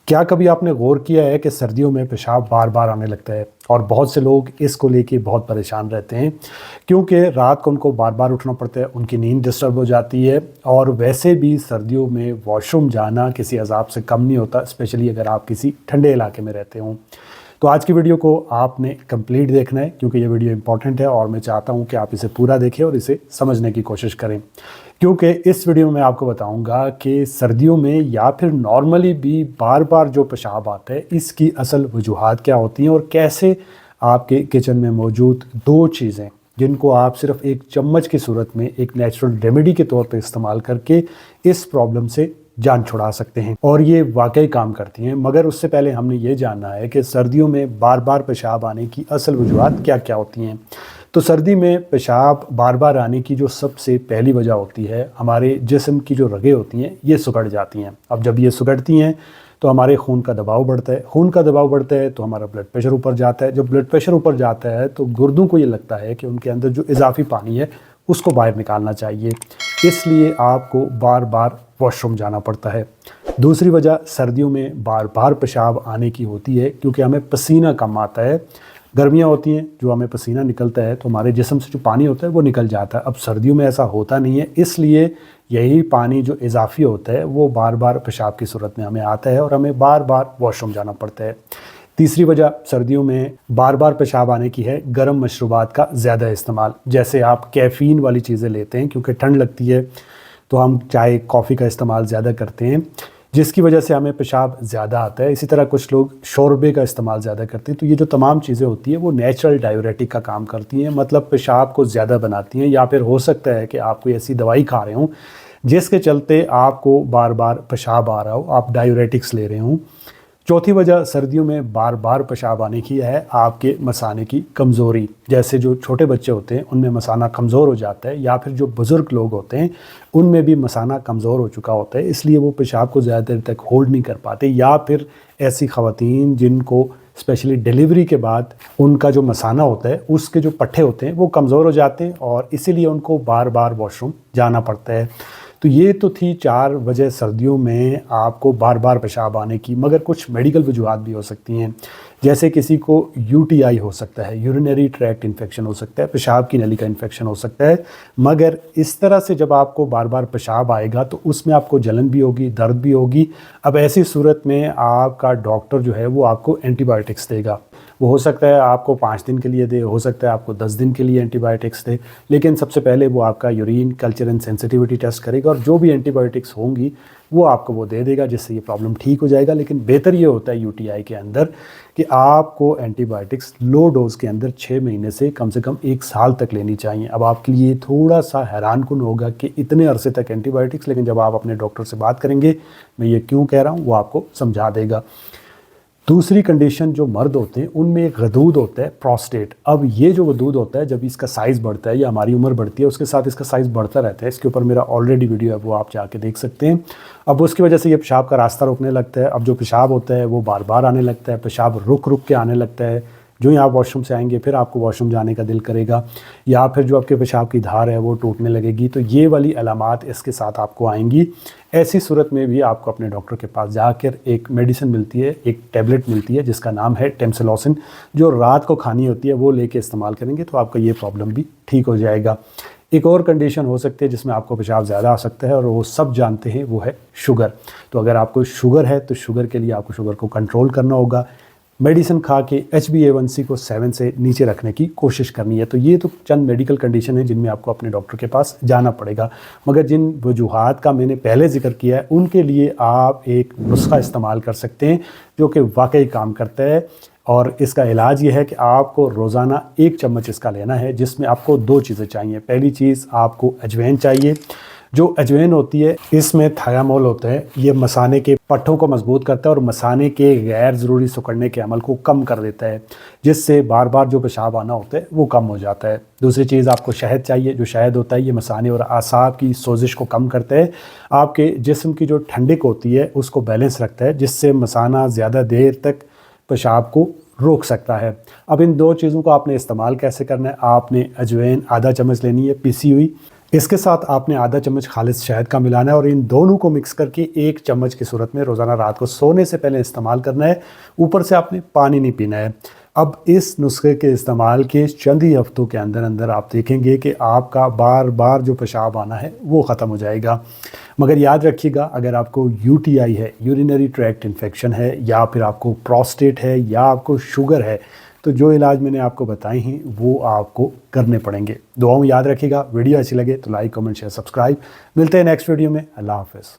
क्या कभी आपने गौर किया है कि सर्दियों में पेशाब बार बार आने लगता है और बहुत से लोग इसको लेके बहुत परेशान रहते हैं क्योंकि रात को उनको बार बार उठना पड़ता है, उनकी नींद डिस्टर्ब हो जाती है। और वैसे भी सर्दियों में वॉशरूम जाना किसी अजाब से कम नहीं होता, स्पेशली अगर आप किसी ठंडे इलाके में रहते हों। तो आज की वीडियो को आपने कंप्लीट देखना है क्योंकि ये वीडियो इंपॉर्टेंट है और मैं चाहता हूँ कि आप इसे पूरा देखें और इसे समझने की कोशिश करें, क्योंकि इस वीडियो में मैं आपको बताऊंगा कि सर्दियों में या फिर नॉर्मली भी बार बार जो पेशाब आता है इसकी असल वजूहात क्या होती हैं और कैसे आपके किचन में मौजूद दो चीज़ें जिनको आप सिर्फ एक चम्मच की सूरत में एक नेचुरल रेमेडी के तौर पर इस्तेमाल करके इस प्रॉब्लम से जान छुड़ा सकते हैं और ये वाकई काम करती हैं। मगर उससे पहले हमने ये जानना है कि सर्दियों में बार बार पेशाब आने की असल वजूहात क्या क्या होती हैं। तो सर्दी में पेशाब बार बार आने की जो सबसे पहली वजह होती है, हमारे जिस्म की जो रगें होती हैं ये सिकुड़ जाती हैं। अब जब ये सिकुड़ती हैं तो हमारे खून का दबाव बढ़ता है, खून का दबाव बढ़ता है तो हमारा ब्लड प्रेशर ऊपर जाता है। जब ब्लड प्रेशर ऊपर जाता है तो गुर्दों को ये लगता है कि उनके अंदर जो इजाफी पानी है उसको बाहर निकालना चाहिए, इसलिए आपको बार बार वॉशरूम जाना पड़ता है। दूसरी वजह सर्दियों में बार बार पेशाब आने की होती है क्योंकि हमें पसीना कम आता है। गर्मियाँ होती हैं, जो हमें पसीना निकलता है तो हमारे जिस्म से जो पानी होता है वो निकल जाता है। अब सर्दियों में ऐसा होता नहीं है, इसलिए यही पानी जो इजाफी होता है वो बार बार पेशाब की सूरत में हमें आता है और हमें बार बार वॉशरूम जाना पड़ता है। तीसरी वजह सर्दियों में बार बार पेशाब आने की है गर्म मशरूबात का ज़्यादा इस्तेमाल। जैसे आप कैफ़ीन वाली चीज़ें लेते हैं, क्योंकि ठंड लगती है तो हम चाय कॉफ़ी का इस्तेमाल ज़्यादा करते हैं जिसकी वजह से हमें पेशाब ज़्यादा आता है। इसी तरह कुछ लोग शोरबे का इस्तेमाल ज़्यादा करते हैं। तो ये जो तमाम चीज़ें होती हैं वो नेचुरल डायूरेटिक का काम करती हैं, मतलब पेशाब को ज़्यादा बनाती हैं। या फिर हो सकता है कि आप कोई ऐसी दवाई खा रहे हों जिसके चलते आपको बार बार पेशाब आ रहा हो, आप डायूरेटिक्स ले रहे हों। चौथी वजह सर्दियों में बार बार पेशाब आने की है आपके मसाने की कमज़ोरी। जैसे जो छोटे बच्चे होते हैं उनमें मसाना कमज़ोर हो जाता है, या फिर जो बुज़ुर्ग लोग होते हैं उनमें भी मसाना कमज़ोर हो चुका होता है, इसलिए वो पेशाब को ज़्यादा देर तक होल्ड नहीं कर पाते। या फिर ऐसी ख़वातीन जिनको स्पेशली डिलीवरी के बाद उनका जो मसाना होता है उसके जो पट्टे होते हैं वो कमज़ोर हो जाते हैं और इसीलिए उनको बार बार वॉशरूम जाना पड़ता है। तो ये तो थी 4 वजह सर्दियों में आपको बार बार पेशाब आने की। मगर कुछ मेडिकल वजूहात भी हो सकती हैं, जैसे किसी को यूटीआई हो सकता है, यूरिनरी ट्रैक्ट इन्फेक्शन हो सकता है, पेशाब की नली का इन्फेक्शन हो सकता है। मगर इस तरह से जब आपको बार बार पेशाब आएगा तो उसमें आपको जलन भी होगी, दर्द भी होगी। अब ऐसी सूरत में आपका डॉक्टर जो है वो आपको एंटीबायोटिक्स देगा। वो हो सकता है आपको 5 दिन के लिए दे, हो सकता है आपको 10 दिन के लिए एंटीबायोटिक्स दे, लेकिन सबसे पहले वो आपका urine culture and sensitivity test करेगा और जो भी एंटीबायोटिक्स होंगी वो आपको वो दे देगा, जिससे ये प्रॉब्लम ठीक हो जाएगा। लेकिन बेहतर ये होता है यूटीआई के अंदर कि आपको एंटीबायोटिक्स लो डोज़ के अंदर 6 महीने से कम 1 साल तक लेनी चाहिए। अब आपके लिए थोड़ा सा हैरानकुन होगा कि इतने अरसे तक एंटीबायोटिक्स, लेकिन जब आप अपने डॉक्टर से बात करेंगे, मैं ये क्यों कह रहा हूँ वो आपको समझा देगा। दूसरी कंडीशन जो मर्द होते हैं उनमें एक गदूद होता है, प्रोस्टेट। अब ये जो गदूद होता है जब इसका साइज़ बढ़ता है या हमारी उम्र बढ़ती है उसके साथ इसका साइज़ बढ़ता रहता है। इसके ऊपर मेरा ऑलरेडी वीडियो है, वो आप जाके देख सकते हैं। अब उसकी वजह से ये पेशाब का रास्ता रोकने लगता है। अब जो पेशाब होता है वो बार बार आने लगता है, पेशाब रुक रुक के आने लगता है। जो ही आप वॉशरूम से आएंगे फिर आपको वॉशरूम जाने का दिल करेगा, या फिर जो आपके पेशाब की धार है वो टूटने लगेगी। तो ये वाली अलामात इसके साथ आपको आएंगी। ऐसी सूरत में भी आपको अपने डॉक्टर के पास जाकर एक मेडिसिन मिलती है, एक टैबलेट मिलती है जिसका नाम है टेम्सिलोसिन, जो रात को खानी होती है। वो लेके इस्तेमाल करेंगे तो आपका ये प्रॉब्लम भी ठीक हो जाएगा। एक और कंडीशन हो सकती है जिसमें आपको पेशाब ज़्यादा आ सकता है और वो सब जानते हैं, वो है शुगर। तो अगर आपको शुगर है तो शुगर के लिए आपको शुगर को कंट्रोल करना होगा। मेडिसिन खा के HbA1c को 7 से नीचे रखने की कोशिश करनी है। तो ये तो चंद मेडिकल कंडीशन है जिनमें आपको अपने डॉक्टर के पास जाना पड़ेगा। मगर जिन वजूहात का मैंने पहले जिक्र किया है उनके लिए आप एक नुस्खा इस्तेमाल कर सकते हैं जो कि वाकई काम करता है। और इसका इलाज ये है कि आपको रोज़ाना 1 चम्मच इसका लेना है, जिसमें आपको 2 चीज़ें चाहिए। पहली चीज़ आपको अजवाइन चाहिए। जो अजवाइन होती है इसमें थायामोल होता है, ये मसाने के पट्टों को मजबूत करता है और मसाने के गैर ज़रूरी सिकुड़ने के अमल को कम कर देता है, जिससे बार बार जो पेशाब आना होता है वो कम हो जाता है। दूसरी चीज़ आपको शहद चाहिए। जो शहद होता है ये मसाने और आसाब की सोजिश को कम करता है, आपके जिस्म की जो ठंडक होती है उसको बैलेंस रखता है, जिससे मसाना ज़्यादा देर तक पेशाब को रोक सकता है। अब इन 2 चीज़ों को आपने इस्तेमाल कैसे करना है, आपने अजवाइन आधा चम्मच लेनी है पिसी हुई, इसके साथ आपने आधा चम्मच खालिस शहद का मिलाना है और इन दोनों को मिक्स करके 1 चम्मच की सूरत में रोज़ाना रात को सोने से पहले इस्तेमाल करना है। ऊपर से आपने पानी नहीं पीना है। अब इस नुस्खे के इस्तेमाल के चंद ही हफ्तों के अंदर अंदर आप देखेंगे कि आपका बार बार जो पेशाब आना है वो ख़त्म हो जाएगा। मगर याद रखिएगा, अगर आपको यूटीआई है, यूरिनरी ट्रैक्ट इन्फेक्शन है, या फिर आपको प्रोस्टेट है, या आपको शुगर है, तो जो इलाज मैंने आपको बताए हैं वो आपको करने पड़ेंगे। दुआओं याद रखिएगा। वीडियो अच्छी लगे तो लाइक, कमेंट, शेयर, सब्सक्राइब। मिलते हैं नेक्स्ट वीडियो में। अल्लाह हाफ़िज़।